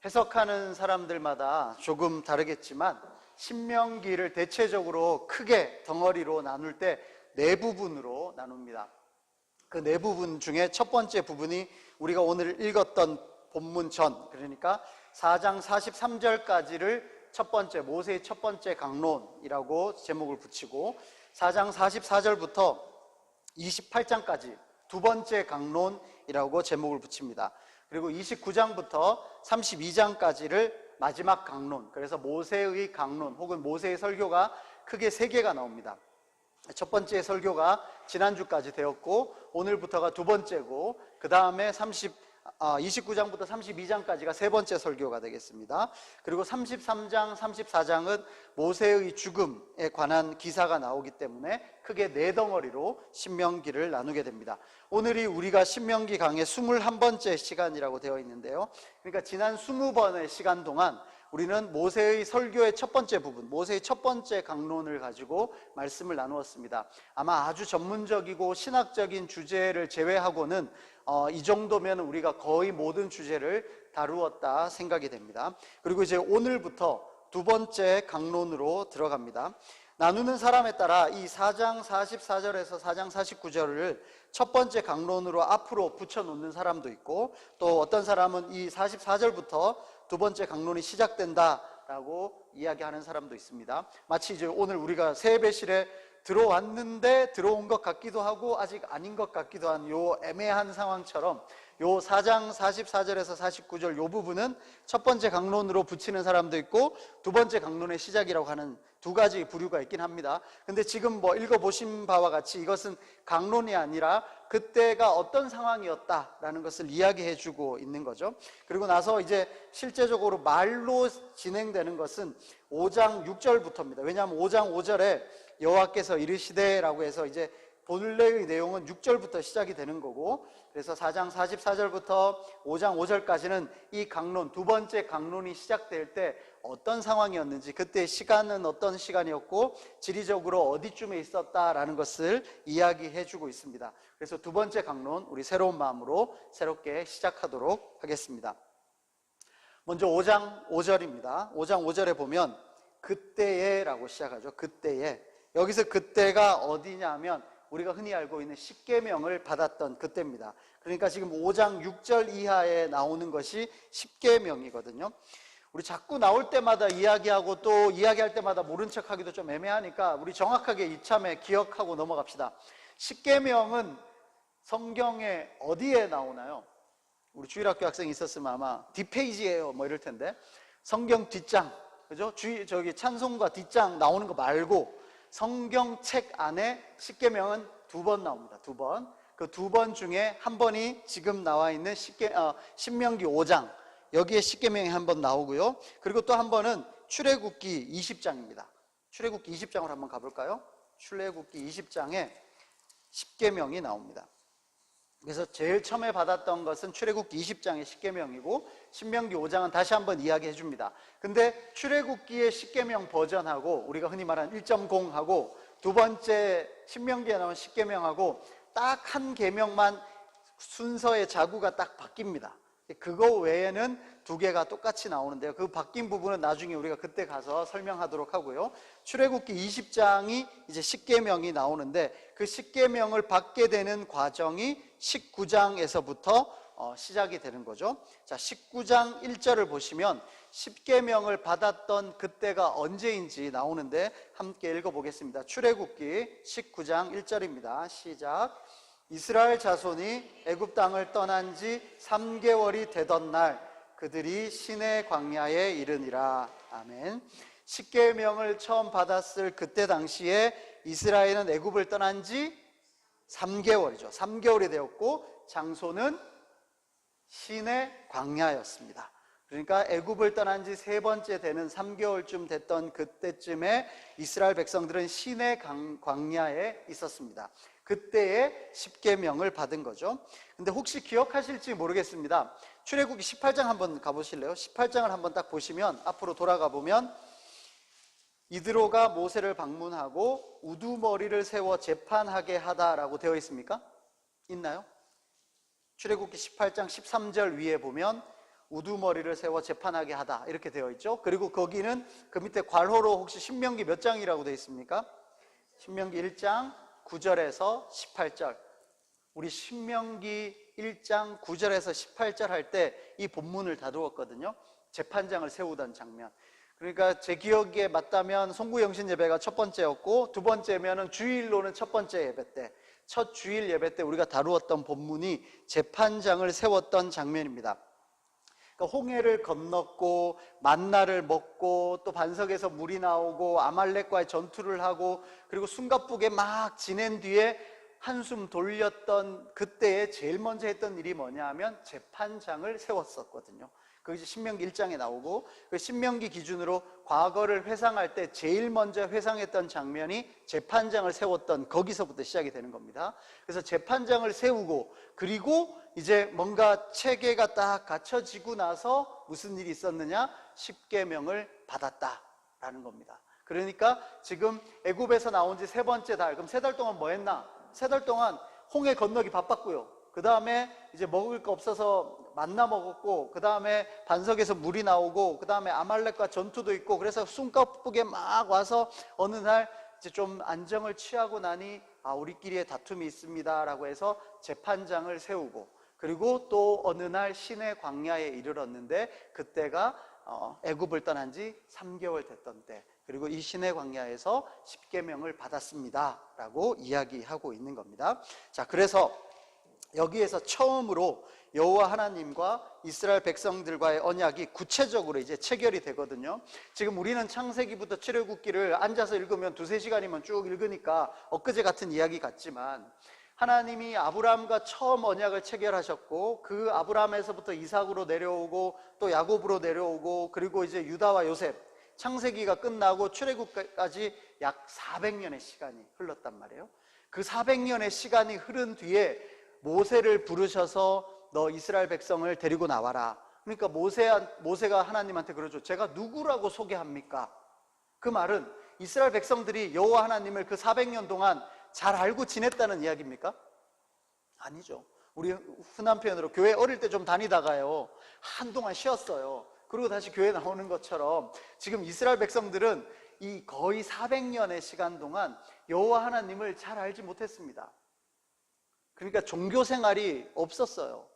해석하는 사람들마다 조금 다르겠지만 신명기를 대체적으로 크게 덩어리로 나눌 때 네 부분으로 나눕니다. 그 네 부분 중에 첫 번째 부분이 우리가 오늘 읽었던 본문 전, 그러니까 4장 43절까지를 첫 번째, 모세의 첫 번째 강론이라고 제목을 붙이고 4장 44절부터 28장까지 두 번째 강론이라고 제목을 붙입니다. 그리고 29장부터 32장까지를 마지막 강론, 그래서 모세의 강론 혹은 모세의 설교가 크게 세 개가 나옵니다. 첫 번째 설교가 지난주까지 되었고 오늘부터가 두 번째고 그 다음에 29장부터 32장까지가 세 번째 설교가 되겠습니다. 그리고 33장, 34장은 모세의 죽음에 관한 기사가 나오기 때문에 크게 네 덩어리로 신명기를 나누게 됩니다. 오늘이 우리가 신명기 강의 21번째 시간이라고 되어 있는데요, 그러니까 지난 20번의 시간 동안 우리는 모세의 설교의 첫 번째 부분, 모세의 첫 번째 강론을 가지고 말씀을 나누었습니다. 아마 아주 전문적이고 신학적인 주제를 제외하고는 이 정도면 우리가 거의 모든 주제를 다루었다 생각이 됩니다. 그리고 이제 오늘부터 두 번째 강론으로 들어갑니다. 나누는 사람에 따라 이 4장 44절에서 4장 49절을 첫 번째 강론으로 앞으로 붙여놓는 사람도 있고, 또 어떤 사람은 이 44절부터 두 번째 강론이 시작된다라고 이야기하는 사람도 있습니다. 마치 이제 오늘 우리가 세배실에 들어왔는데 들어온 것 같기도 하고 아직 아닌 것 같기도 한 요 애매한 상황처럼 요 4장 44절에서 49절 요 부분은 첫 번째 강론으로 붙이는 사람도 있고 두 번째 강론의 시작이라고 하는 두 가지 부류가 있긴 합니다. 근데 지금 읽어보신 바와 같이 이것은 강론이 아니라 그때가 어떤 상황이었다라는 것을 이야기해 주고 있는 거죠. 그리고 나서 이제 실제적으로 말로 진행되는 것은 5장 6절부터입니다. 왜냐하면 5장 5절에 여호와께서 이르시되라고 해서 이제 본래의 내용은 6절부터 시작이 되는 거고, 그래서 4장 44절부터 5장 5절까지는 이 강론, 두 번째 강론이 시작될 때 어떤 상황이었는지, 그때 시간은 어떤 시간이었고 지리적으로 어디쯤에 있었다라는 것을 이야기해 주고 있습니다. 그래서 두 번째 강론, 우리 새로운 마음으로 새롭게 시작하도록 하겠습니다. 먼저 5장 5절입니다. 5장 5절에 보면 그때에 라고 시작하죠. 그때에. 여기서 그때가 어디냐 하면 우리가 흔히 알고 있는 십계명을 받았던 그때입니다. 그러니까 지금 5장 6절 이하에 나오는 것이 십계명이거든요. 우리 자꾸 나올 때마다 이야기하고 또 이야기할 때마다 모른 척하기도 좀 애매하니까 우리 정확하게 이참에 기억하고 넘어갑시다. 십계명은 성경에 어디에 나오나요? 우리 주일학교 학생이 있었으면 아마 뒷페이지예요 이럴 텐데, 성경 뒷장, 그죠? 저기 찬송가 뒷장 나오는 거 말고 성경책 안에 십계명은 두 번 나옵니다. 두 번. 그 두 번 중에 한 번이 지금 나와 있는 신명기 5장, 여기에 십계명이 한 번 나오고요. 그리고 또 한 번은 출애굽기 20장입니다. 출애굽기 20장으로 한번 가볼까요? 출애굽기 20장에 십계명이 나옵니다. 그래서 제일 처음에 받았던 것은 출애굽기 20장의 십계명이고 신명기 5장은 다시 한번 이야기해 줍니다. 근데 출애굽기의 십계명 버전하고 우리가 흔히 말하는 1.0하고 두 번째 신명기에 나온 십계명하고 딱 한 계명만 순서의 자구가 딱 바뀝니다. 그거 외에는 두 개가 똑같이 나오는데요, 그 바뀐 부분은 나중에 우리가 그때 가서 설명하도록 하고요. 출애굽기 20장이 이제 십계명이 나오는데 그 십계명을 받게 되는 과정이 19장에서부터 시작이 되는 거죠. 자, 19장 1절을 보시면 십계명을 받았던 그때가 언제인지 나오는데 함께 읽어보겠습니다. 출애굽기 19장 1절입니다. 시작. 이스라엘 자손이 애굽 땅을 떠난 지 3개월이 되던 날 그들이 시내 광야에 이르니라. 아멘. 십계명을 처음 받았을 그때 당시에 이스라엘은 애굽을 떠난 지 3개월이죠. 3개월이 되었고 장소는 시내 광야였습니다. 그러니까 애굽을 떠난 지 세 번째 되는 3개월쯤 됐던 그때쯤에 이스라엘 백성들은 시내 광야에 있었습니다. 그때에 십계명을 받은 거죠. 근데 혹시 기억하실지 모르겠습니다. 출애굽기 18장 한번 가보실래요? 18장을 한번 딱 보시면, 앞으로 돌아가 보면 이드로가 모세를 방문하고 우두머리를 세워 재판하게 하다라고 되어 있습니까? 있나요? 출애굽기 18장 13절 위에 보면 우두머리를 세워 재판하게 하다 이렇게 되어 있죠. 그리고 거기는 그 밑에 괄호로 혹시 신명기 몇 장이라고 되어 있습니까? 신명기 1장 9절에서 18절. 우리 신명기 1장 9절에서 18절 할 때 이 본문을 다루었거든요. 재판장을 세우던 장면. 그러니까 제 기억에 맞다면 송구영신 예배가 첫 번째였고, 두 번째면은 주일로는 첫 번째 예배 때, 첫 주일 예배 때 우리가 다루었던 본문이 재판장을 세웠던 장면입니다. 그러니까 홍해를 건넜고 만나를 먹고 또 반석에서 물이 나오고 아말렉과의 전투를 하고 그리고 숨가쁘게 막 지낸 뒤에 한숨 돌렸던 그때에 제일 먼저 했던 일이 뭐냐 하면 재판장을 세웠었거든요. 그게 이제 신명기 1장에 나오고, 그 신명기 기준으로 과거를 회상할 때 제일 먼저 회상했던 장면이 재판장을 세웠던, 거기서부터 시작이 되는 겁니다. 그래서 재판장을 세우고, 그리고 이제 뭔가 체계가 딱 갖춰지고 나서 무슨 일이 있었느냐? 십계명을 받았다라는 겁니다. 그러니까 지금 애굽에서 나온 지 세 번째 달, 그럼 세 달 동안 뭐 했나? 세 달 동안 홍해 건너기 바빴고요. 그 다음에 이제 먹을 거 없어서 만나 먹었고, 그 다음에 반석에서 물이 나오고, 그 다음에 아말렉과 전투도 있고, 그래서 숨가쁘게 막 와서 어느 날 이제 좀 안정을 취하고 나니 우리끼리의 다툼이 있습니다 라고 해서 재판장을 세우고, 그리고 또 어느 날 시내 광야에 이르렀는데 그때가 애굽을 떠난 지 3개월 됐던 때, 그리고 이 시내 광야에서 십계명을 받았습니다 라고 이야기하고 있는 겁니다. 자, 그래서 여기에서 처음으로 여호와 하나님과 이스라엘 백성들과의 언약이 구체적으로 이제 체결이 되거든요. 지금 우리는 창세기부터 출애굽기를 앉아서 읽으면 두세 시간이면 쭉 읽으니까 엊그제 같은 이야기 같지만, 하나님이 아브라함과 처음 언약을 체결하셨고, 그 아브라함에서부터 이삭으로 내려오고 또 야곱으로 내려오고, 그리고 이제 유다와 요셉, 창세기가 끝나고 출애굽까지 약 400년의 시간이 흘렀단 말이에요. 그 400년의 시간이 흐른 뒤에 모세를 부르셔서 너 이스라엘 백성을 데리고 나와라. 그러니까 모세가 하나님한테 그러죠. 제가 누구라고 소개합니까? 그 말은 이스라엘 백성들이 여호와 하나님을 그 400년 동안 잘 알고 지냈다는 이야기입니까? 아니죠. 우리 흔한 표현으로 교회 어릴 때 좀 다니다가요 한동안 쉬었어요. 그리고 다시 교회 나오는 것처럼 지금 이스라엘 백성들은 이 거의 400년의 시간 동안 여호와 하나님을 잘 알지 못했습니다. 그러니까 종교 생활이 없었어요.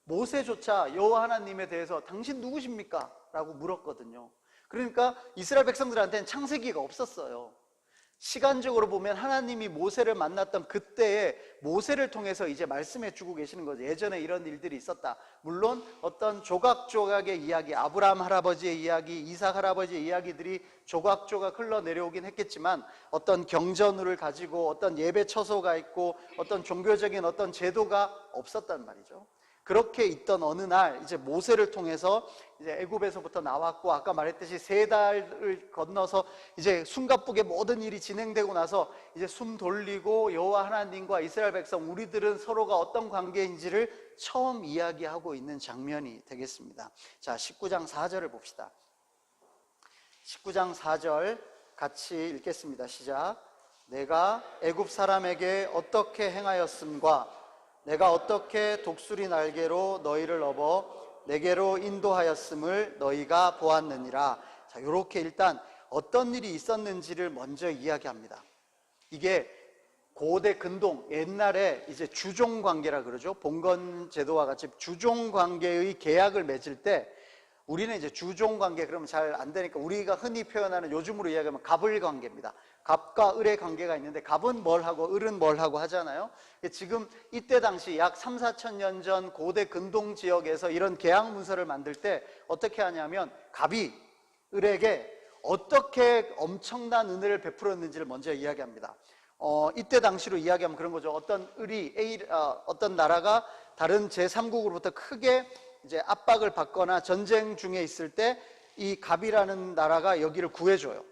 모세조차 여호와 하나님에 대해서 당신 누구십니까? 라고 물었거든요. 그러니까 이스라엘 백성들한테는 창세기가 없었어요. 시간적으로 보면 하나님이 모세를 만났던 그때에 모세를 통해서 이제 말씀해 주고 계시는 거죠. 예전에 이런 일들이 있었다. 물론 어떤 조각조각의 이야기, 아브라함 할아버지의 이야기, 이삭 할아버지의 이야기들이 조각조각 흘러내려오긴 했겠지만, 어떤 경전을 가지고 어떤 예배 처소가 있고 어떤 종교적인 어떤 제도가 없었단 말이죠. 그렇게 있던 어느 날 이제 모세를 통해서 이제 애굽에서부터 나왔고, 아까 말했듯이 3달을 건너서 이제 숨가쁘게 모든 일이 진행되고 나서 이제 숨 돌리고 여호와 하나님과 이스라엘 백성, 우리들은 서로가 어떤 관계인지를 처음 이야기하고 있는 장면이 되겠습니다. 자, 19장 4절을 봅시다. 19장 4절 같이 읽겠습니다. 시작. 내가 애굽 사람에게 어떻게 행하였음과 내가 어떻게 독수리 날개로 너희를 업어 내게로 인도하였음을 너희가 보았느니라. 자, 이렇게 일단 어떤 일이 있었는지를 먼저 이야기합니다. 이게 고대 근동, 옛날에 이제 주종 관계라 그러죠. 봉건 제도와 같이 주종 관계의 계약을 맺을 때, 우리는 이제 주종 관계 그러면 잘 안 되니까 우리가 흔히 표현하는, 요즘으로 이야기하면 갑을 관계입니다. 갑과 을의 관계가 있는데 갑은 뭘 하고 을은 뭘 하고 하잖아요. 지금 이때 당시 약 3, 4천 년 전 고대 근동 지역에서 이런 계약 문서를 만들 때 어떻게 하냐면, 갑이 을에게 어떻게 엄청난 은혜를 베풀었는지를 먼저 이야기합니다. 이때 당시로 이야기하면 그런 거죠. 어떤 어떤 나라가 다른 제3국으로부터 크게 이제 압박을 받거나 전쟁 중에 있을 때 이 갑이라는 나라가 여기를 구해줘요.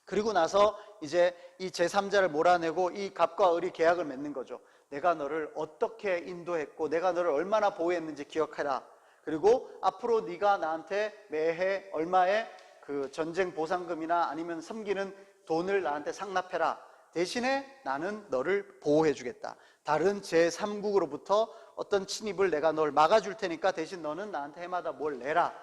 그리고 나서 이제 이 제3자를 몰아내고 이 갑과 을이 계약을 맺는 거죠. 내가 너를 어떻게 인도했고 내가 너를 얼마나 보호했는지 기억해라. 그리고 앞으로 네가 나한테 매해 얼마의 그 전쟁 보상금이나 아니면 섬기는 돈을 나한테 상납해라. 대신에 나는 너를 보호해 주겠다. 다른 제3국으로부터 어떤 침입을 내가 널 막아줄 테니까 대신 너는 나한테 해마다 뭘 내라.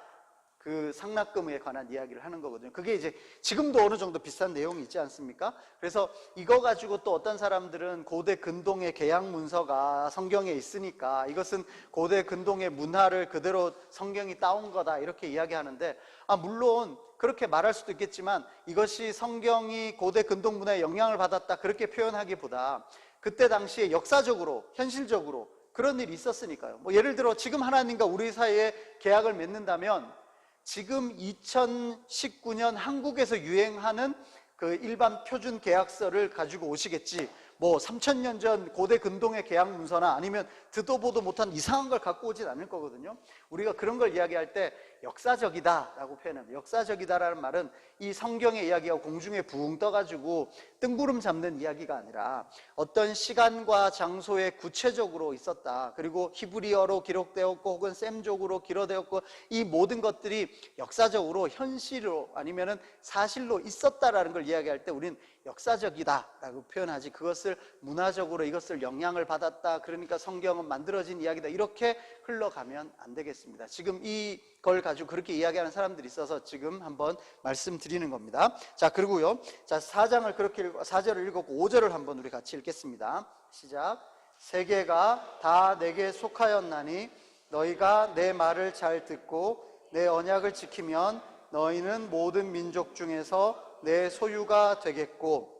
그 상납금에 관한 이야기를 하는 거거든요. 그게 이제 지금도 어느 정도 비슷한 내용이 있지 않습니까? 그래서 이거 가지고 또 어떤 사람들은 고대 근동의 계약 문서가 성경에 있으니까 이것은 고대 근동의 문화를 그대로 성경이 따온 거다 이렇게 이야기하는데, 물론 그렇게 말할 수도 있겠지만 이것이 성경이 고대 근동 문화에 영향을 받았다 그렇게 표현하기보다 그때 당시에 역사적으로 현실적으로 그런 일이 있었으니까요. 예를 들어 지금 하나님과 우리 사이에 계약을 맺는다면 지금 2019년 한국에서 유행하는 그 일반 표준 계약서를 가지고 오시겠지, 3000년 전 고대 근동의 계약 문서나 아니면 듣도 보도 못한 이상한 걸 갖고 오진 않을 거거든요. 우리가 그런 걸 이야기할 때 역사적이다 라고 표현합니다. 역사적이다라는 말은 이 성경의 이야기가 공중에 붕 떠가지고 뜬구름 잡는 이야기가 아니라 어떤 시간과 장소에 구체적으로 있었다, 그리고 히브리어로 기록되었고 혹은 셈족으로 기록되었고 이 모든 것들이 역사적으로 현실로 아니면은 사실로 있었다라는 걸 이야기할 때 우리는 역사적이다 라고 표현하지, 그것을 문화적으로 이것을 영향을 받았다, 그러니까 성경은 만들어진 이야기다 이렇게 흘러가면 안 되겠습니다. 지금 이걸 가지고 그렇게 이야기하는 사람들이 있어서 지금 한번 말씀드리는 겁니다. 자, 그리고요, 자, 4장을 그렇게 4절을 읽었고 5절을 한번 우리 같이 읽겠습니다. 시작. 세계가 다 내게 속하였나니 너희가 내 말을 잘 듣고 내 언약을 지키면 너희는 모든 민족 중에서 내 소유가 되겠고,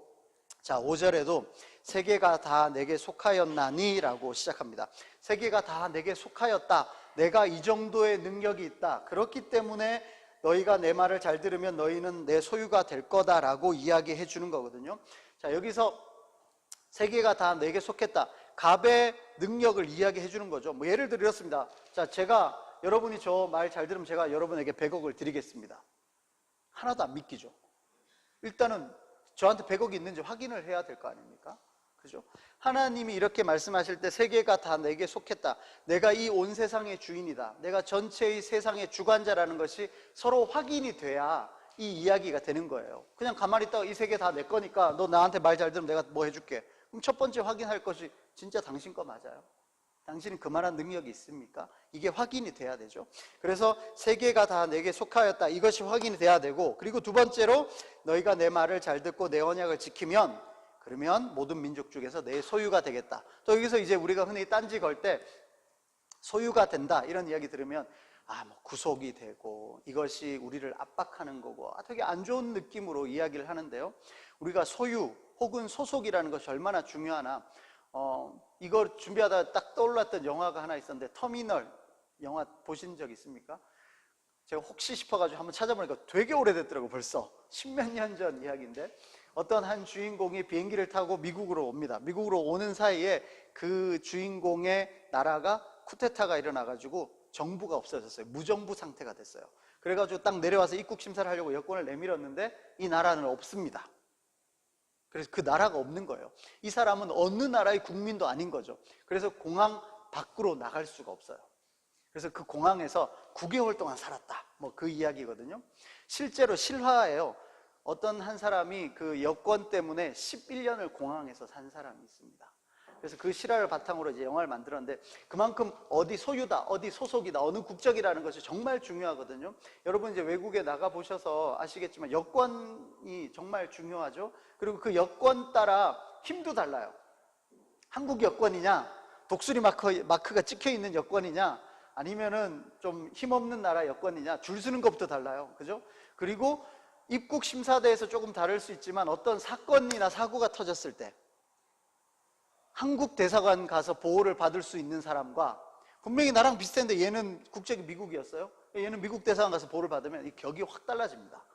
자, 5절에도 세계가 다 내게 속하였나니 라고 시작합니다. 세계가 다 내게 속하였다, 내가 이 정도의 능력이 있다, 그렇기 때문에 너희가 내 말을 잘 들으면 너희는 내 소유가 될 거다라고 이야기해 주는 거거든요. 자, 여기서 세계가 다 내게 속했다, 갑의 능력을 이야기해 주는 거죠. 예를 들어 이렇습니다. 자, 여러분이 저 말 잘 들으면 제가 여러분에게 100억을 드리겠습니다. 하나도 안 믿기죠. 일단은 저한테 100억이 있는지 확인을 해야 될 거 아닙니까? 그죠? 하나님이 이렇게 말씀하실 때 세계가 다 내게 속했다, 내가 이 온 세상의 주인이다, 내가 전체의 세상의 주관자라는 것이 서로 확인이 돼야 이 이야기가 되는 거예요. 그냥 가만히 있다가 이 세계 다 내 거니까 너 나한테 말 잘 들으면 내가 뭐 해줄게. 그럼 첫 번째 확인할 것이 진짜 당신 거 맞아요? 당신은 그만한 능력이 있습니까? 이게 확인이 돼야 되죠. 그래서 세계가 다 내게 속하였다, 이것이 확인이 돼야 되고, 그리고 두 번째로 너희가 내 말을 잘 듣고 내 언약을 지키면 그러면 모든 민족 중에서 내 소유가 되겠다. 또 여기서 이제 우리가 흔히 딴지 걸 때 소유가 된다 이런 이야기 들으면 구속이 되고 이것이 우리를 압박하는 거고 되게 안 좋은 느낌으로 이야기를 하는데요, 우리가 소유 혹은 소속이라는 것이 얼마나 중요하나, 이걸 준비하다가 딱 떠올랐던 영화가 하나 있었는데, 터미널 영화 보신 적 있습니까? 제가 혹시 싶어가지고 한번 찾아보니까 되게 오래됐더라고요. 벌써 10몇 년 전 이야기인데, 어떤 한 주인공이 비행기를 타고 미국으로 옵니다. 미국으로 오는 사이에 그 주인공의 나라가 쿠데타가 일어나가지고 정부가 없어졌어요. 무정부 상태가 됐어요. 그래가지고 딱 내려와서 입국 심사를 하려고 여권을 내밀었는데 이 나라는 없습니다. 그래서 그 나라가 없는 거예요. 이 사람은 어느 나라의 국민도 아닌 거죠. 그래서 공항 밖으로 나갈 수가 없어요. 그래서 그 공항에서 9개월 동안 살았다, 그 이야기거든요. 실제로 실화예요. 어떤 한 사람이 그 여권 때문에 11년을 공항에서 산 사람이 있습니다. 그래서 그 실화를 바탕으로 이제 영화를 만들었는데, 그만큼 어디 소유다, 어디 소속이다, 어느 국적이라는 것이 정말 중요하거든요. 여러분 이제 외국에 나가 보셔서 아시겠지만 여권이 정말 중요하죠. 그리고 그 여권 따라 힘도 달라요. 한국 여권이냐, 독수리 마크가 찍혀 있는 여권이냐, 아니면은 좀 힘없는 나라 여권이냐, 줄 서는 것부터 달라요. 그죠? 그리고 입국 심사대에서 조금 다를 수 있지만 어떤 사건이나 사고가 터졌을 때 한국 대사관 가서 보호를 받을 수 있는 사람과, 분명히 나랑 비슷한데 얘는 국적이 미국이었어요. 얘는 미국 대사관 가서 보호를 받으면 이 격이 확 달라집니다.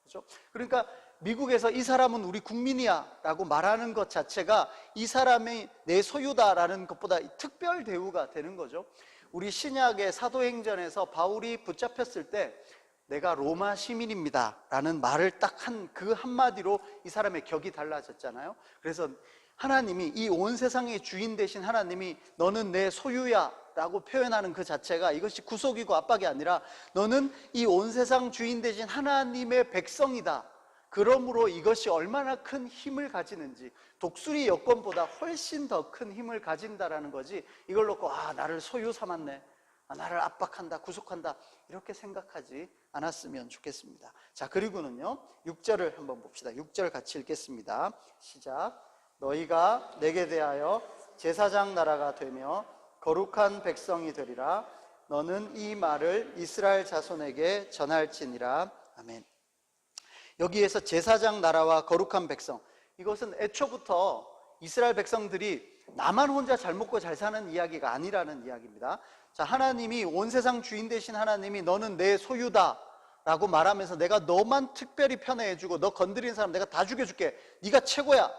그렇죠? 그러니까 미국에서 이 사람은 우리 국민이야 라고 말하는 것 자체가 이 사람이 내 소유다라는 것보다 특별 대우가 되는 거죠. 우리 신약의 사도행전에서 바울이 붙잡혔을 때 내가 로마 시민입니다 라는 말을 딱 한 그 한마디로 이 사람의 격이 달라졌잖아요. 그래서 하나님이, 이 온 세상의 주인 되신 하나님이 너는 내 소유야 라고 표현하는 그 자체가 이것이 구속이고 압박이 아니라 너는 이 온 세상 주인 되신 하나님의 백성이다, 그러므로 이것이 얼마나 큰 힘을 가지는지, 독수리 여권보다 훨씬 더 큰 힘을 가진다라는 거지, 이걸 놓고 나를 소유 삼았네, 나를 압박한다, 구속한다, 이렇게 생각하지 않았으면 좋겠습니다. 자, 그리고는요 6절을 한번 봅시다. 6절 같이 읽겠습니다. 시작. 너희가 내게 대하여 제사장 나라가 되며 거룩한 백성이 되리라. 너는 이 말을 이스라엘 자손에게 전할지니라. 아멘. 여기에서 제사장 나라와 거룩한 백성, 이것은 애초부터 이스라엘 백성들이 나만 혼자 잘 먹고 잘 사는 이야기가 아니라는 이야기입니다. 자, 하나님이, 온 세상 주인 되신 하나님이 너는 내 소유다 라고 말하면서 내가 너만 특별히 편애해주고 너 건드린 사람 내가 다 죽여줄게, 네가 최고야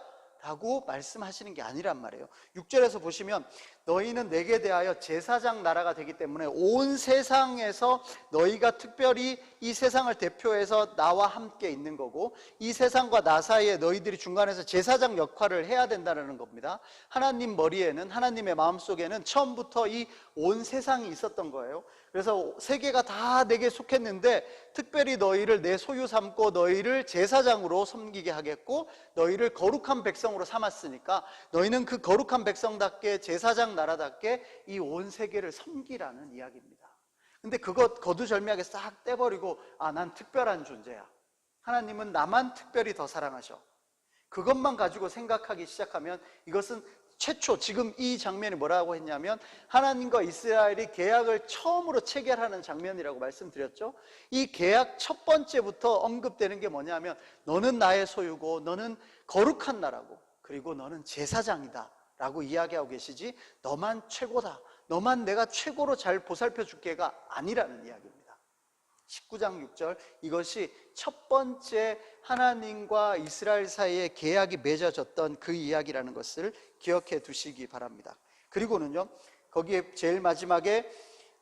라고 말씀하시는 게 아니란 말이에요. 6절에서 보시면 너희는 내게 대하여 제사장 나라가 되기 때문에 온 세상에서 너희가 특별히 이 세상을 대표해서 나와 함께 있는 거고, 이 세상과 나 사이에 너희들이 중간에서 제사장 역할을 해야 된다는 겁니다. 하나님 머리에는, 하나님의 마음속에는 처음부터 이 온 세상이 있었던 거예요. 그래서 세계가 다 내게 속했는데 특별히 너희를 내 소유 삼고 너희를 제사장으로 섬기게 하겠고 너희를 거룩한 백성으로 삼았으니까 너희는 그 거룩한 백성답게, 제사장 나라답게 이 온 세계를 섬기라는 이야기입니다. 근데 그것 거두절미하게 싹 떼버리고 난 특별한 존재야, 하나님은 나만 특별히 더 사랑하셔, 그것만 가지고 생각하기 시작하면 이것은 최초, 지금 이 장면이 뭐라고 했냐면 하나님과 이스라엘이 계약을 처음으로 체결하는 장면이라고 말씀드렸죠. 이 계약 첫 번째부터 언급되는 게 뭐냐면 너는 나의 소유고 너는 거룩한 나라고 그리고 너는 제사장이다 라고 이야기하고 계시지, 너만 최고다, 너만 내가 최고로 잘 보살펴 줄게가 아니라는 이야기입니다. 19장 6절, 이것이 첫 번째 하나님과 이스라엘 사이에 계약이 맺어졌던 그 이야기라는 것을 기억해 두시기 바랍니다. 그리고는요 거기에 제일 마지막에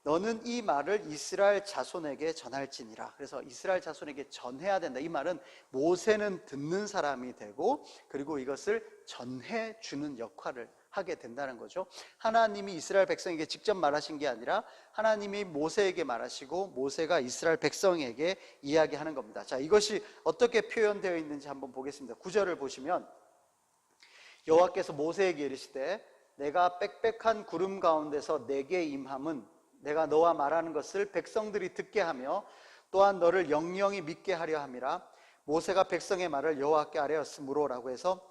너는 이 말을 이스라엘 자손에게 전할지니라. 그래서 이스라엘 자손에게 전해야 된다. 이 말은 모세는 듣는 사람이 되고 그리고 이것을 전해주는 역할을 하게 된다는 거죠. 하나님이 이스라엘 백성에게 직접 말하신 게 아니라 하나님이 모세에게 말하시고 모세가 이스라엘 백성에게 이야기하는 겁니다. 자, 이것이 어떻게 표현되어 있는지 한번 보겠습니다. 9절을 보시면 여호와께서 모세에게 이르시되 내가 빽빽한 구름 가운데서 내게 임함은 내가 너와 말하는 것을 백성들이 듣게 하며 또한 너를 영영히 믿게 하려 함이라. 모세가 백성의 말을 여호와께 아뢰었으므로 라고 해서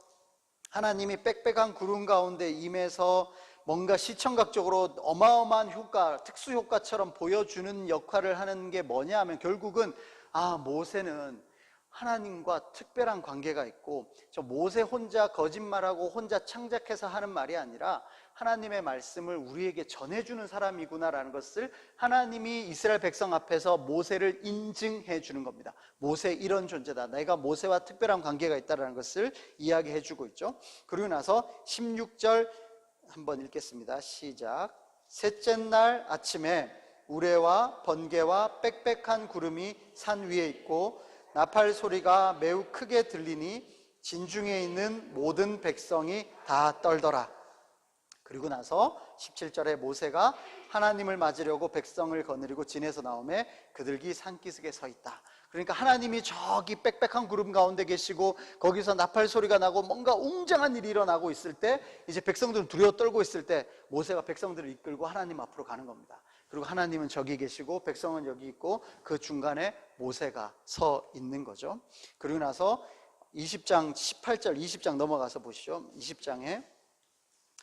하나님이 빽빽한 구름 가운데 임해서 뭔가 시청각적으로 어마어마한 효과, 특수 효과처럼 보여주는 역할을 하는 게 뭐냐 하면 결국은 모세는 하나님과 특별한 관계가 있고 저 모세 혼자 거짓말하고 혼자 창작해서 하는 말이 아니라 하나님의 말씀을 우리에게 전해주는 사람이구나라는 것을 하나님이 이스라엘 백성 앞에서 모세를 인증해 주는 겁니다. 모세 이런 존재다, 내가 모세와 특별한 관계가 있다는 것을 이야기해 주고 있죠. 그리고 나서 16절 한번 읽겠습니다. 시작. 셋째 날 아침에 우레와 번개와 빽빽한 구름이 산 위에 있고 나팔 소리가 매우 크게 들리니 진중에 있는 모든 백성이 다 떨더라. 그리고 나서 17절에 모세가 하나님을 맞으려고 백성을 거느리고 진에서 나오매 그들이 산기슭에 서 있다. 그러니까 하나님이 저기 빽빽한 구름 가운데 계시고 거기서 나팔 소리가 나고 뭔가 웅장한 일이 일어나고 있을 때 이제 백성들은 두려워 떨고 있을 때 모세가 백성들을 이끌고 하나님 앞으로 가는 겁니다. 그리고 하나님은 저기 계시고 백성은 여기 있고 그 중간에 모세가 서 있는 거죠. 그리고 나서 20장 18절, 20장 넘어가서 보시죠. 20장에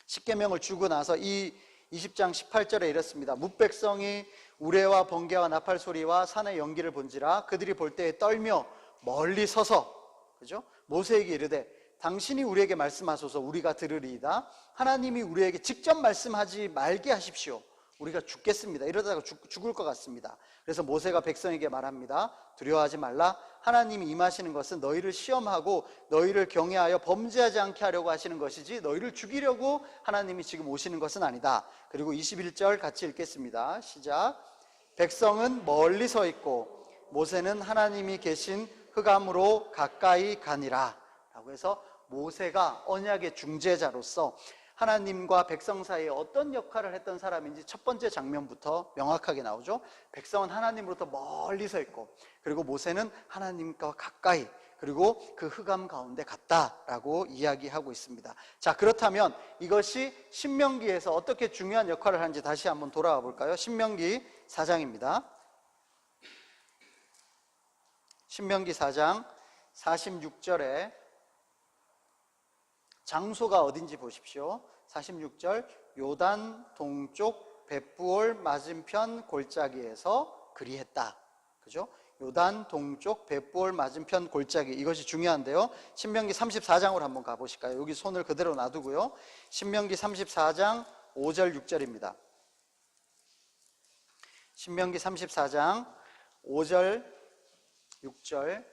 십계명을 주고 나서 이 20장 18절에 이렇습니다. 뭇백성이 우레와 번개와 나팔 소리와 산의 연기를 본지라 그들이 볼 때에 떨며 멀리 서서, 그죠? 모세에게 이르되 당신이 우리에게 말씀하소서 우리가 들으리이다. 하나님이 우리에게 직접 말씀하지 말게 하십시오. 우리가 죽겠습니다. 이러다가 죽을 것 같습니다. 그래서 모세가 백성에게 말합니다. 두려워하지 말라. 하나님이 임하시는 것은 너희를 시험하고 너희를 경외하여 범죄하지 않게 하려고 하시는 것이지 너희를 죽이려고 하나님이 지금 오시는 것은 아니다. 그리고 21절 같이 읽겠습니다. 시작. 백성은 멀리 서 있고 모세는 하나님이 계신 흑암으로 가까이 가니라. 라고 해서 모세가 언약의 중재자로서 하나님과 백성 사이에 어떤 역할을 했던 사람인지 첫 번째 장면부터 명확하게 나오죠. 백성은 하나님으로부터 멀리 서 있고 그리고 모세는 하나님과 가까이, 그리고 그 흑암 가운데 갔다라고 이야기하고 있습니다. 자, 그렇다면 이것이 신명기에서 어떻게 중요한 역할을 하는지 다시 한번 돌아와 볼까요? 신명기 4장입니다. 신명기 4장 46절에 장소가 어딘지 보십시오. 46절, 요단 동쪽 벳부올 맞은편 골짜기에서 그리했다. 그죠? 요단 동쪽 벳부올 맞은편 골짜기, 이것이 중요한데요. 신명기 34장으로 한번 가보실까요? 여기 손을 그대로 놔두고요. 신명기 34장 5절 6절입니다. 신명기 34장 5절 6절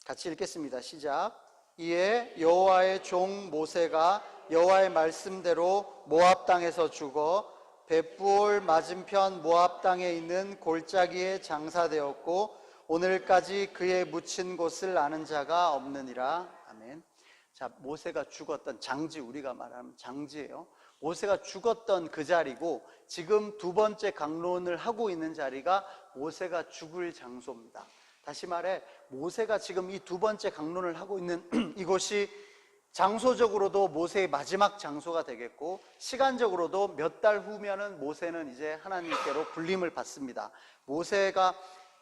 같이 읽겠습니다. 시작. 이에 여호와의 종 모세가 여호와의 말씀대로 모압 땅에서 죽어 벳부올 맞은편 모압 땅에 있는 골짜기에 장사되었고 오늘까지 그의 묻힌 곳을 아는 자가 없느니라. 아멘. 자, 모세가 죽었던 장지, 우리가 말하면 장지예요. 모세가 죽었던 그 자리고 지금 두 번째 강론을 하고 있는 자리가 모세가 죽을 장소입니다. 다시 말해 모세가 지금 이 두 번째 강론을 하고 있는 이곳이 장소적으로도 모세의 마지막 장소가 되겠고 시간적으로도 몇 달 후면은 모세는 이제 하나님께로 불림을 받습니다. 모세가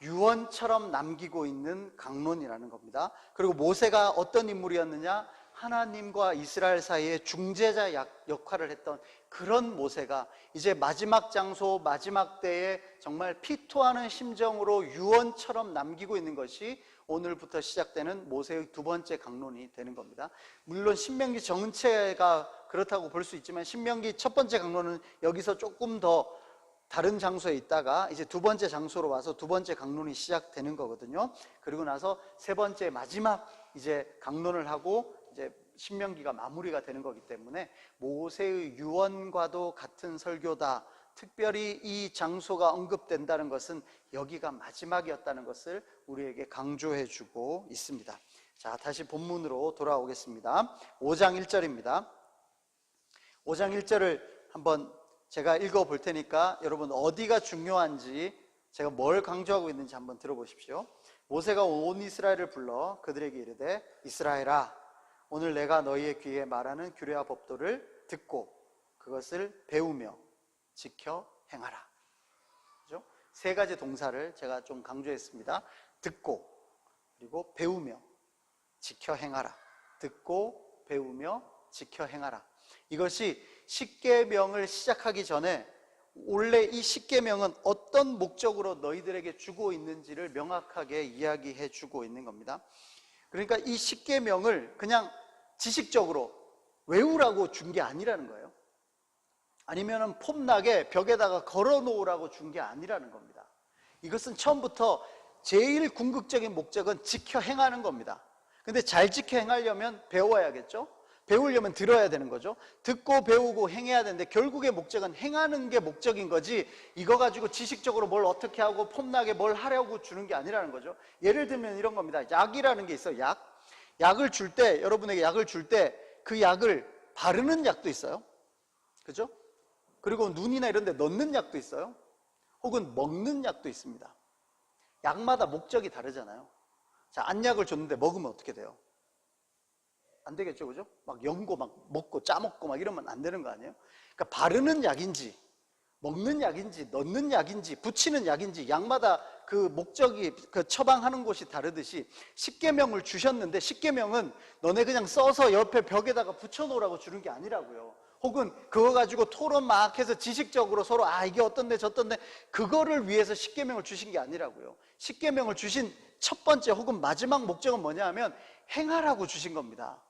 유언처럼 남기고 있는 강론이라는 겁니다. 그리고 모세가 어떤 인물이었느냐? 하나님과 이스라엘 사이에 중재자 역할을 했던 그런 모세가 이제 마지막 장소, 마지막 때에 정말 피토하는 심정으로 유언처럼 남기고 있는 것이 오늘부터 시작되는 모세의 두 번째 강론이 되는 겁니다. 물론 신명기 전체가 그렇다고 볼 수 있지만 신명기 첫 번째 강론은 여기서 조금 더 다른 장소에 있다가 이제 두 번째 장소로 와서 두 번째 강론이 시작되는 거거든요. 그리고 나서 세 번째 마지막 이제 강론을 하고 이제 신명기가 마무리가 되는 거기 때문에 모세의 유언과도 같은 설교다. 특별히 이 장소가 언급된다는 것은 여기가 마지막이었다는 것을 우리에게 강조해 주고 있습니다. 자, 다시 본문으로 돌아오겠습니다. 5장 1절입니다. 5장 1절을 한번 제가 읽어 볼 테니까 여러분 어디가 중요한지, 제가 뭘 강조하고 있는지 한번 들어보십시오. 모세가 온 이스라엘을 불러 그들에게 이르되 이스라엘아, 오늘 내가 너희의 귀에 말하는 규례와 법도를 듣고 그것을 배우며 지켜 행하라. 그죠? 세 가지 동사를 제가 좀 강조했습니다. 듣고, 그리고 배우며 지켜 행하라. 듣고 배우며 지켜 행하라. 이것이 십계명을 시작하기 전에 원래 이 십계명은 어떤 목적으로 너희들에게 주고 있는지를 명확하게 이야기해 주고 있는 겁니다. 그러니까 이 십계명을 그냥 지식적으로 외우라고 준 게 아니라는 거예요. 아니면은 폼나게 벽에다가 걸어 놓으라고 준 게 아니라는 겁니다. 이것은 처음부터 제일 궁극적인 목적은 지켜 행하는 겁니다. 근데 잘 지켜 행하려면 배워야겠죠? 배우려면 들어야 되는 거죠. 듣고 배우고 행해야 되는데 결국의 목적은 행하는 게 목적인 거지 이거 가지고 지식적으로 뭘 어떻게 하고 폼나게 뭘 하려고 주는 게 아니라는 거죠. 예를 들면 이런 겁니다. 약이라는 게 있어요. 약을 줄 때, 여러분에게 약을 줄 때 그 약을 바르는 약도 있어요. 그죠? 그리고 눈이나 이런 데 넣는 약도 있어요. 혹은 먹는 약도 있습니다. 약마다 목적이 다르잖아요. 자, 안약을 줬는데 먹으면 어떻게 돼요? 안 되겠죠, 그죠? 막 연고 막 먹고 짜먹고 막 이러면 안 되는 거 아니에요? 그러니까 바르는 약인지 먹는 약인지 넣는 약인지 붙이는 약인지 약마다 그 목적이, 그 처방하는 곳이 다르듯이 십계명을 주셨는데 십계명은 너네 그냥 써서 옆에 벽에다가 붙여놓으라고 주는 게 아니라고요. 혹은 그거 가지고 토론 막 해서 지식적으로 서로 이게 어떤데 저떤데 그거를 위해서 십계명을 주신 게 아니라고요. 십계명을 주신 첫 번째 혹은 마지막 목적은 뭐냐 하면 행하라고 주신 겁니다.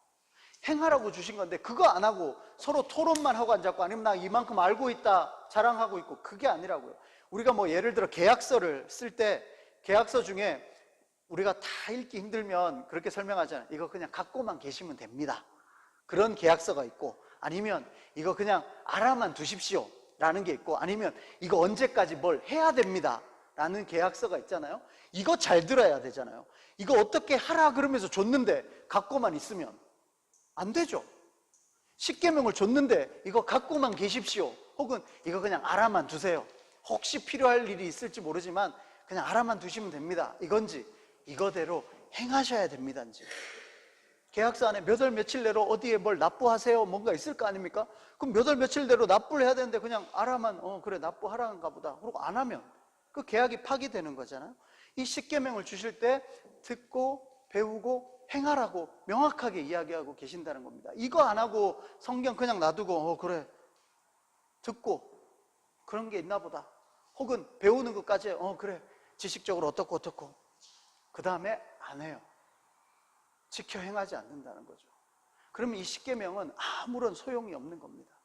행하라고 주신 건데 그거 안 하고 서로 토론만 하고 앉았고 아니면 나 이만큼 알고 있다 자랑하고 있고 그게 아니라고요. 우리가 뭐 예를 들어 계약서를 쓸 때 계약서 중에 우리가 다 읽기 힘들면 그렇게 설명하잖아요. 이거 그냥 갖고만 계시면 됩니다. 그런 계약서가 있고 아니면 이거 그냥 알아만 두십시오 라는 게 있고 아니면 이거 언제까지 뭘 해야 됩니다 라는 계약서가 있잖아요. 이거 잘 들어야 되잖아요. 이거 어떻게 하라 그러면서 줬는데 갖고만 있으면 안 되죠. 십계명을 줬는데 이거 갖고만 계십시오 혹은 이거 그냥 알아만 두세요, 혹시 필요할 일이 있을지 모르지만 그냥 알아만 두시면 됩니다, 이건지 이거대로 행하셔야 됩니다. 이제 계약서 안에 몇 월 며칠 내로 어디에 뭘 납부하세요 뭔가 있을 거 아닙니까? 그럼 몇 월 며칠 내로 납부를 해야 되는데 그냥 알아만 그래 납부하라는가 보다 그러고 안 하면 그 계약이 파기되는 거잖아요. 이 십계명을 주실 때 듣고 배우고 행하라고 명확하게 이야기하고 계신다는 겁니다. 이거 안 하고 성경 그냥 놔두고 그래 듣고 그런 게 있나 보다 혹은 배우는 것까지 그래 지식적으로 어떻고 그 다음에 안 해요. 지켜 행하지 않는다는 거죠. 그러면 이 십계명은 아무런 소용이 없는 겁니다.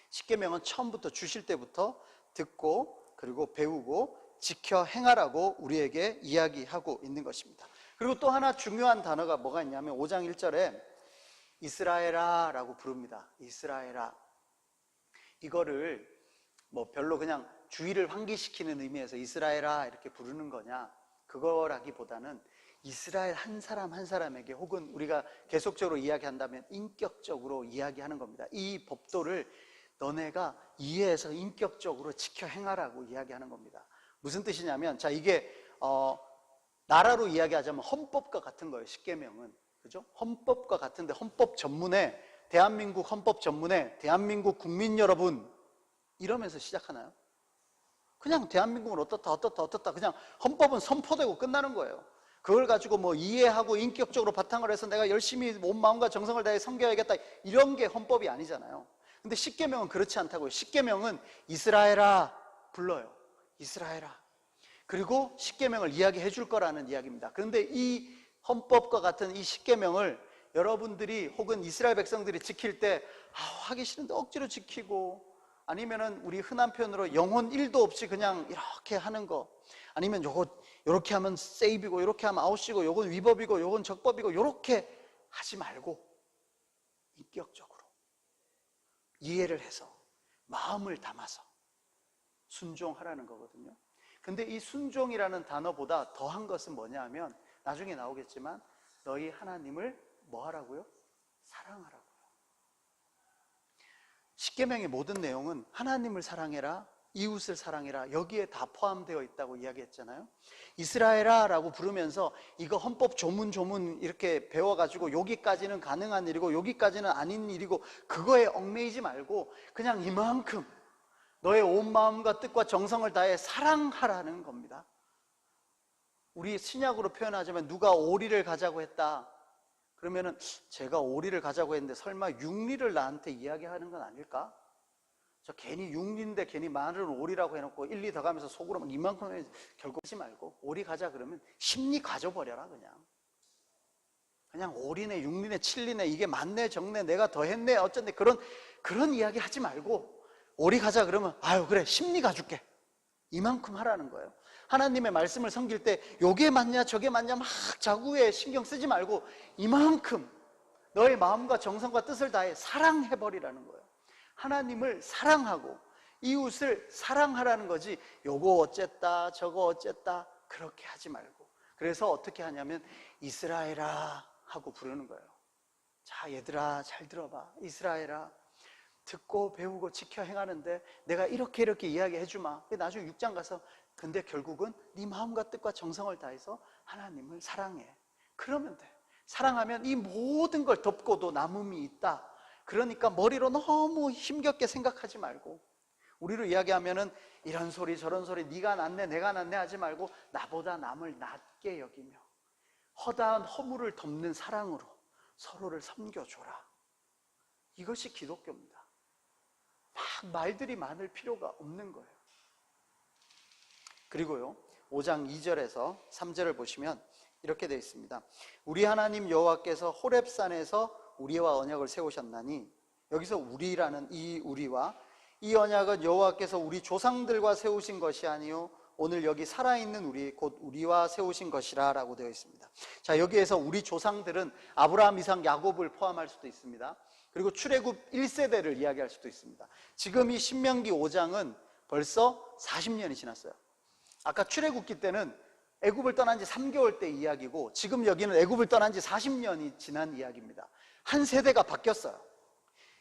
십계명은 처음부터 주실 때부터 듣고 그리고 배우고 지켜 행하라고 우리에게 이야기하고 있는 것입니다. 그리고 또 하나 중요한 단어가 뭐가 있냐면 5장 1절에 이스라엘아 라고 부릅니다. 이스라엘아. 이거를 뭐 별로 그냥 주의를 환기시키는 의미에서 이스라엘아 이렇게 부르는 거냐 그거라기보다는 이스라엘 한 사람 한 사람에게 혹은 우리가 계속적으로 이야기한다면 인격적으로 이야기하는 겁니다. 이 법도를 너네가 이해해서 인격적으로 지켜 행하라고 이야기하는 겁니다. 무슨 뜻이냐면 자 이게 나라로 이야기하자면 헌법과 같은 거예요. 십계명은 그죠? 헌법과 같은데 헌법 전문에 대한민국 헌법 전문에 대한민국 국민 여러분 이러면서 시작하나요? 그냥 대한민국은 어떻다 그냥 헌법은 선포되고 끝나는 거예요. 그걸 가지고 뭐 이해하고 인격적으로 바탕을 해서 내가 열심히 온 마음과 정성을 다해 섬겨야겠다 이런 게 헌법이 아니잖아요. 근데 십계명은 그렇지 않다고요. 십계명은 이스라엘아 불러요. 이스라엘아. 그리고 십계명을 이야기해 줄 거라는 이야기입니다. 그런데 이 헌법과 같은 이 십계명을 여러분들이 혹은 이스라엘 백성들이 지킬 때 하기 싫은데 억지로 지키고 아니면은 우리 흔한 표현으로 영혼 1도 없이 그냥 이렇게 하는 거 아니면 요렇게 하면 세이브이고 요렇게 하면 아웃이고 요건 위법이고 요건 적법이고 요렇게 하지 말고 인격적으로 이해를 해서 마음을 담아서 순종하라는 거거든요. 근데 이 순종이라는 단어보다 더한 것은 뭐냐 하면 나중에 나오겠지만 너희 하나님을 뭐 하라고요? 사랑하라고요. 십계명의 모든 내용은 하나님을 사랑해라 이웃을 사랑해라 여기에 다 포함되어 있다고 이야기했잖아요. 이스라엘아 라고 부르면서 이거 헌법 조문 이렇게 배워가지고 여기까지는 가능한 일이고 여기까지는 아닌 일이고 그거에 얽매이지 말고 그냥 이만큼 너의 온 마음과 뜻과 정성을 다해 사랑하라는 겁니다. 우리 신약으로 표현하자면 누가 오리를 가자고 했다 그러면은 제가 오리를 가자고 했는데 설마 육리를 나한테 이야기하는 건 아닐까? 저 괜히 육리인데 괜히 마늘은 오리라고 해놓고 1, 2 더 가면서 속으로 막 이만큼 결국 하지 말고 오리 가자 그러면 심리 가져버려라 그냥 오리네 육리네 칠리네 이게 맞네 적네 내가 더 했네 어쩐네 그런 이야기 하지 말고 오리 가자 그러면 아유 그래 심리 가줄게 이만큼 하라는 거예요. 하나님의 말씀을 섬길 때 요게 맞냐 저게 맞냐 막 자구에 신경 쓰지 말고 이만큼 너의 마음과 정성과 뜻을 다해 사랑해버리라는 거예요. 하나님을 사랑하고 이웃을 사랑하라는 거지 요거 어쨌다 저거 어쨌다 그렇게 하지 말고 그래서 어떻게 하냐면 이스라엘아 하고 부르는 거예요. 자 얘들아 잘 들어봐 이스라엘아 듣고 배우고 지켜 행하는데 내가 이렇게 이야기해 주마. 나중에 6장 가서 근데 결국은 네 마음과 뜻과 정성을 다해서 하나님을 사랑해. 그러면 돼. 사랑하면 이 모든 걸 덮고도 남음이 있다. 그러니까 머리로 너무 힘겹게 생각하지 말고 우리로 이야기하면은 이런 소리 저런 소리 네가 낫네 내가 낫네 하지 말고 나보다 남을 낮게 여기며 허다한 허물을 덮는 사랑으로 서로를 섬겨줘라. 이것이 기독교입니다. 막 말들이 많을 필요가 없는 거예요. 그리고요 5장 2절에서 3절을 보시면 이렇게 되어 있습니다. 우리 하나님 여호와께서 호렙산에서 우리와 언약을 세우셨나니 여기서 우리라는 이 우리와 이 언약은 여호와께서 우리 조상들과 세우신 것이 아니요 오늘 여기 살아있는 우리 곧 우리와 세우신 것이라 라고 되어 있습니다. 자 여기에서 우리 조상들은 아브라함 이삭 야곱을 포함할 수도 있습니다. 그리고 출애굽 1세대를 이야기할 수도 있습니다. 지금 이 신명기 5장은 벌써 40년이 지났어요. 아까 출애굽기 때는 애굽을 떠난 지 3개월 때 이야기고 지금 여기는 애굽을 떠난 지 40년이 지난 이야기입니다. 한 세대가 바뀌었어요.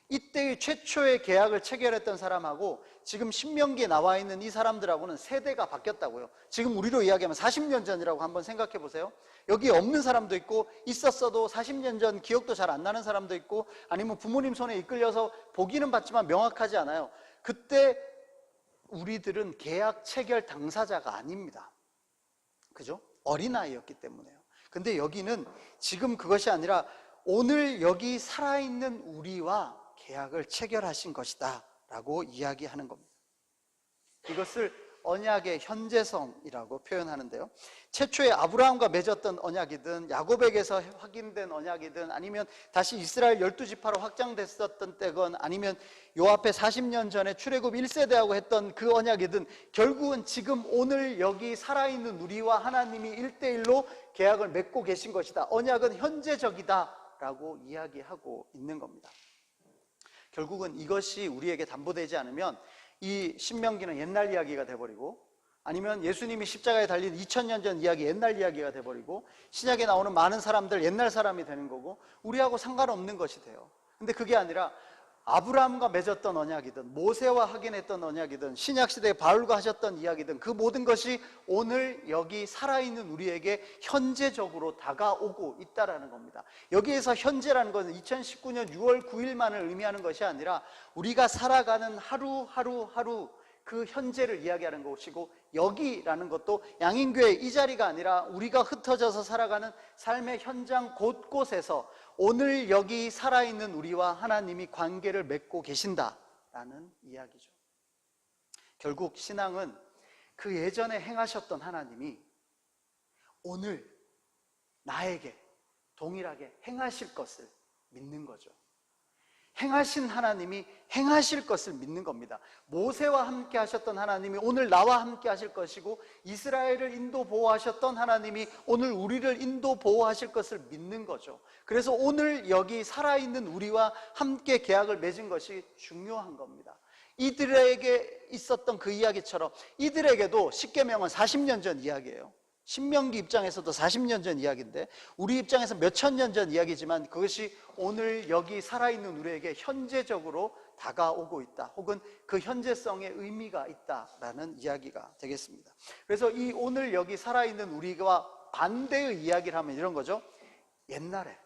이때의 최초의 계약을 체결했던 사람하고 지금 신명기에 나와 있는 이 사람들하고는 세대가 바뀌었다고요. 지금 우리로 이야기하면 40년 전이라고 한번 생각해 보세요. 여기 없는 사람도 있고, 있었어도 40년 전 기억도 잘 안 나는 사람도 있고, 아니면 부모님 손에 이끌려서 보기는 봤지만 명확하지 않아요. 그때 우리들은 계약 체결 당사자가 아닙니다. 그죠? 어린아이였기 때문에요. 근데 여기는 지금 그것이 아니라 오늘 여기 살아있는 우리와 계약을 체결하신 것이다 라고 이야기하는 겁니다. 이것을 언약의 현재성이라고 표현하는데요, 최초에 아브라함과 맺었던 언약이든 야곱에게서 확인된 언약이든 아니면 다시 이스라엘 12지파로 확장됐었던 때건 아니면 요 앞에 40년 전에 출애굽 1세대하고 했던 그 언약이든 결국은 지금 오늘 여기 살아있는 우리와 하나님이 1대1로 계약을 맺고 계신 것이다. 언약은 현재적이다 라고 이야기하고 있는 겁니다. 결국은 이것이 우리에게 담보되지 않으면 이 신명기는 옛날 이야기가 돼버리고, 아니면 예수님이 십자가에 달린 2000년 전 이야기 옛날 이야기가 돼버리고, 신약에 나오는 많은 사람들 옛날 사람이 되는 거고 우리하고 상관없는 것이 돼요. 근데 그게 아니라 아브라함과 맺었던 언약이든 모세와 확인했던 언약이든 신약시대에 바울과 하셨던 이야기든 그 모든 것이 오늘 여기 살아있는 우리에게 현재적으로 다가오고 있다는 겁니다. 여기에서 현재라는 것은 2019년 6월 9일만을 의미하는 것이 아니라 우리가 살아가는 하루 그 현재를 이야기하는 것이고, 여기라는 것도 양인교회 이 자리가 아니라 우리가 흩어져서 살아가는 삶의 현장 곳곳에서 오늘 여기 살아있는 우리와 하나님이 관계를 맺고 계신다라는 이야기죠. 결국 신앙은 그 예전에 행하셨던 하나님이 오늘 나에게 동일하게 행하실 것을 믿는 거죠. 행하신 하나님이 행하실 것을 믿는 겁니다. 모세와 함께 하셨던 하나님이 오늘 나와 함께 하실 것이고, 이스라엘을 인도 보호하셨던 하나님이 오늘 우리를 인도 보호하실 것을 믿는 거죠. 그래서 오늘 여기 살아있는 우리와 함께 계약을 맺은 것이 중요한 겁니다. 이들에게 있었던 그 이야기처럼 이들에게도 십계명은 40년 전 이야기예요. 신명기 입장에서도 40년 전 이야기인데 우리 입장에서 몇천 년 전 이야기지만 그것이 오늘 여기 살아있는 우리에게 현재적으로 다가오고 있다, 혹은 그 현재성의 의미가 있다라는 이야기가 되겠습니다. 그래서 이 오늘 여기 살아있는 우리가 반대의 이야기를 하면 이런 거죠. 옛날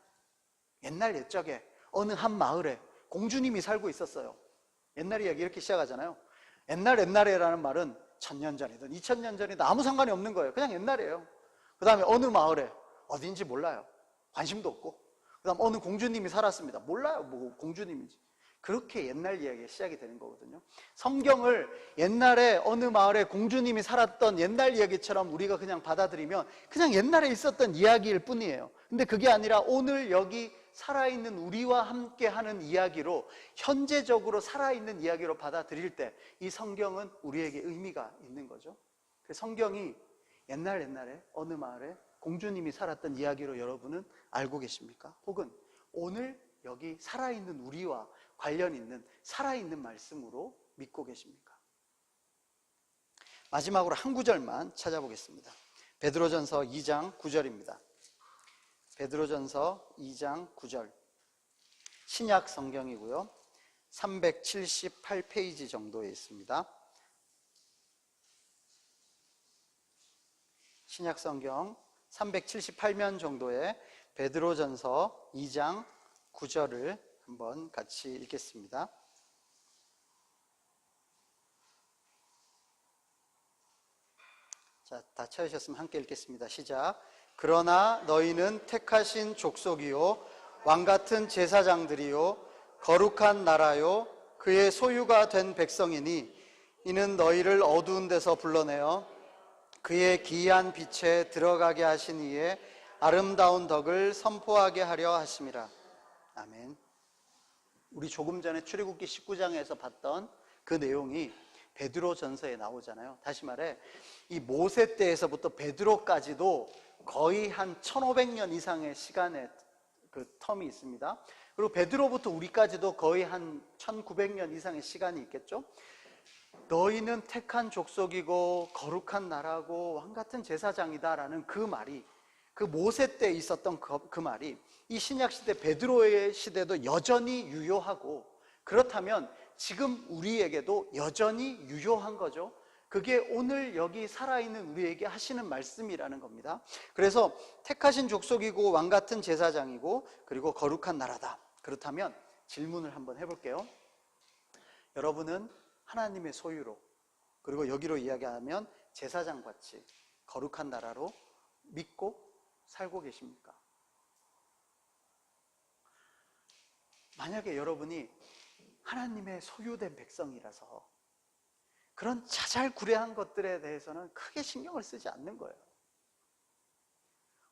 옛적에 어느 한 마을에 공주님이 살고 있었어요. 옛날 이야기 이렇게 시작하잖아요. 옛날에라는 말은 1000년 전이든 2000년 전이든 아무 상관이 없는 거예요. 그냥 옛날이에요. 그 다음에 어느 마을에, 어딘지 몰라요. 관심도 없고. 그 다음 어느 공주님이 살았습니다. 몰라요, 뭐 공주님인지. 그렇게 옛날 이야기가 시작이 되는 거거든요. 성경을 옛날에 어느 마을에 공주님이 살았던 옛날 이야기처럼 우리가 그냥 받아들이면 그냥 옛날에 있었던 이야기일 뿐이에요. 근데 그게 아니라 오늘 여기 살아있는 우리와 함께 하는 이야기로, 현재적으로 살아있는 이야기로 받아들일 때 이 성경은 우리에게 의미가 있는 거죠. 성경이 옛날에 어느 마을에 공주님이 살았던 이야기로 여러분은 알고 계십니까? 혹은 오늘 여기 살아있는 우리와 관련 있는 살아있는 말씀으로 믿고 계십니까? 마지막으로 한 구절만 찾아보겠습니다. 베드로전서 2장 9절입니다. 베드로전서 2장 9절, 신약 성경이고요, 378페이지 정도에 있습니다. 신약 성경 378면 정도의 베드로전서 2장 9절을 한번 같이 읽겠습니다. 자, 다 찾으셨으면 함께 읽겠습니다. 시작. 그러나 너희는 택하신 족속이요 왕같은 제사장들이요 거룩한 나라요 그의 소유가 된 백성이니 이는 너희를 어두운 데서 불러내어 그의 기이한 빛에 들어가게 하신 이의 아름다운 덕을 선포하게 하려 하심이라. 아멘. 우리 조금 전에 출애굽기 19장에서 봤던 그 내용이 베드로전서에 나오잖아요. 다시 말해 이 모세 때에서부터 베드로까지도 거의 한 1500년 이상의 시간의 그 텀이 있습니다. 그리고 베드로부터 우리까지도 거의 한 1900년 이상의 시간이 있겠죠. 너희는 택한 족속이고 거룩한 나라고 왕같은 제사장이다라는 그 말이, 그 모세 때 있었던 그 말이 이 신약시대 베드로의 시대도 여전히 유효하고, 그렇다면 지금 우리에게도 여전히 유효한 거죠. 그게 오늘 여기 살아있는 우리에게 하시는 말씀이라는 겁니다. 그래서 택하신 족속이고 왕같은 제사장이고 그리고 거룩한 나라다. 그렇다면 질문을 한번 해볼게요. 여러분은 하나님의 소유로, 그리고 여기로 이야기하면 제사장같이 거룩한 나라로 믿고 살고 계십니까? 만약에 여러분이 하나님의 소유된 백성이라서 그런 자잘구레한 것들에 대해서는 크게 신경을 쓰지 않는 거예요.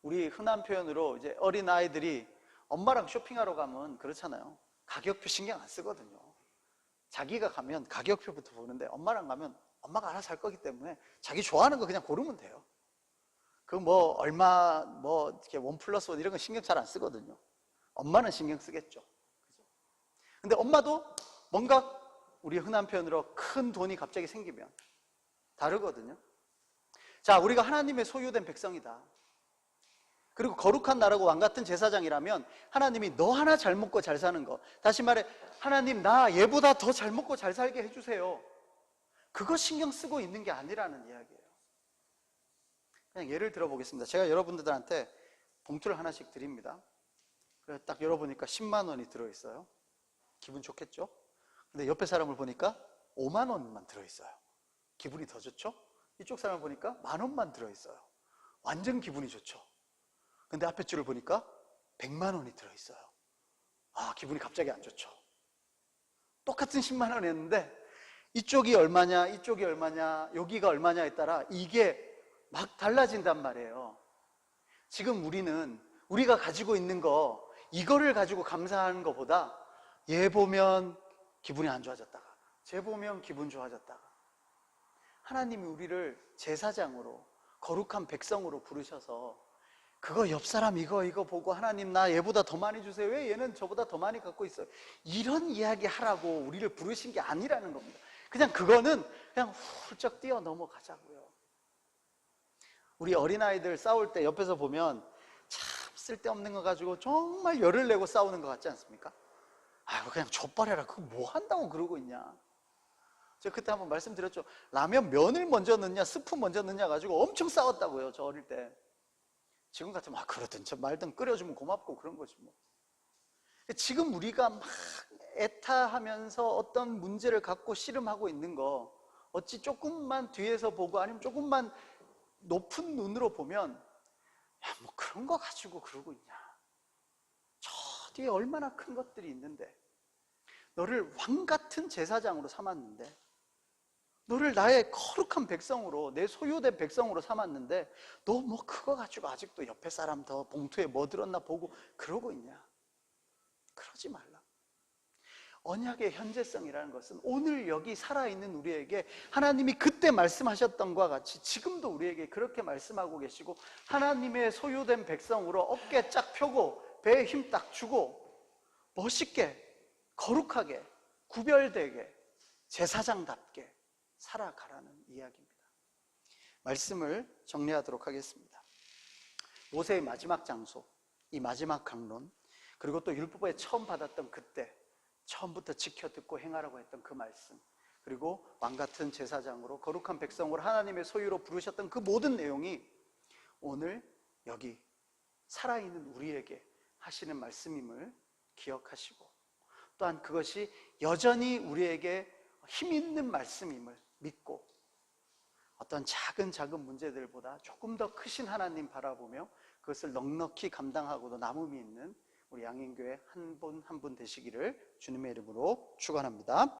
우리 흔한 표현으로 이제 어린아이들이 엄마랑 쇼핑하러 가면 그렇잖아요. 가격표 신경 안 쓰거든요. 자기가 가면 가격표부터 보는데 엄마랑 가면 엄마가 알아서 할 거기 때문에 자기 좋아하는 거 그냥 고르면 돼요. 그 뭐 얼마 뭐 이렇게 1+1 이런 거 신경 잘 안 쓰거든요. 엄마는 신경 쓰겠죠. 그죠? 근데 엄마도 뭔가 우리 흔한 표현으로 큰 돈이 갑자기 생기면 다르거든요. 자, 우리가 하나님의 소유된 백성이다. 그리고 거룩한 나라고 왕같은 제사장이라면 하나님이 너 하나 잘 먹고 잘 사는 거, 다시 말해 하나님 나 얘보다 더 잘 먹고 잘 살게 해주세요, 그거 신경 쓰고 있는 게 아니라는 이야기예요. 그냥 예를 들어 보겠습니다. 제가 여러분들한테 봉투를 하나씩 드립니다. 그래서 딱 열어보니까 10만 원이 들어있어요. 기분 좋겠죠? 근데 옆에 사람을 보니까 5만 원만 들어있어요. 기분이 더 좋죠? 이쪽 사람을 보니까 10,000원만 들어있어요. 완전 기분이 좋죠? 근데 앞에 줄을 보니까 100만 원이 들어있어요. 아, 기분이 갑자기 안 좋죠? 똑같은 10만 원이었는데 이쪽이 얼마냐, 이쪽이 얼마냐, 여기가 얼마냐에 따라 이게 막 달라진단 말이에요. 지금 우리는 우리가 가지고 있는 거, 이거를 가지고 감사하는 것보다 얘 보면 기분이 안 좋아졌다가 쟤 보면 기분 좋아졌다가, 하나님이 우리를 제사장으로 거룩한 백성으로 부르셔서 그거 옆 사람 이거 보고 하나님 나 얘보다 더 많이 주세요, 왜 얘는 저보다 더 많이 갖고 있어요, 이런 이야기 하라고 우리를 부르신 게 아니라는 겁니다. 그냥 그거는 그냥 훌쩍 뛰어 넘어가자고요. 우리 어린아이들 싸울 때 옆에서 보면 참 쓸데없는 거 가지고 정말 열을 내고 싸우는 것 같지 않습니까? 아이고 그냥 족발해라, 그거 뭐 한다고 그러고 있냐. 제가 그때 한번 말씀드렸죠. 라면 면을 먼저 넣냐 스프 먼저 넣냐 가지고 엄청 싸웠다고요, 저 어릴 때. 지금 같으면 그러든 저 말든 끓여주면 고맙고 그런 거지 뭐. 지금 우리가 막 애타하면서 어떤 문제를 갖고 씨름하고 있는 거, 어찌 조금만 뒤에서 보고 아니면 조금만 높은 눈으로 보면 야, 뭐 그런 거 가지고 그러고 있냐, 저 뒤에 얼마나 큰 것들이 있는데, 너를 왕같은 제사장으로 삼았는데, 너를 나의 거룩한 백성으로, 내 소유된 백성으로 삼았는데 너 뭐 그거 가지고 아직도 옆에 사람 더 봉투에 뭐 들었나 보고 그러고 있냐. 그러지 말라. 언약의 현재성이라는 것은 오늘 여기 살아있는 우리에게 하나님이 그때 말씀하셨던 것과 같이 지금도 우리에게 그렇게 말씀하고 계시고, 하나님의 소유된 백성으로 어깨 쫙 펴고 배에 힘 딱 주고 멋있게 거룩하게 구별되게 제사장답게 살아가라는 이야기입니다. 말씀을 정리하도록 하겠습니다. 모세의 마지막 장소, 이 마지막 강론, 그리고 또 율법에 처음 받았던 그때 처음부터 지켜 듣고 행하라고 했던 그 말씀, 그리고 왕같은 제사장으로 거룩한 백성으로 하나님의 소유로 부르셨던 그 모든 내용이 오늘 여기 살아있는 우리에게 하시는 말씀임을 기억하시고, 또한 그것이 여전히 우리에게 힘 있는 말씀임을 믿고, 어떤 작은 문제들보다 조금 더 크신 하나님 바라보며 그것을 넉넉히 감당하고도 남음이 있는 우리 양인교회 한 분 한 분 되시기를 주님의 이름으로 축원합니다.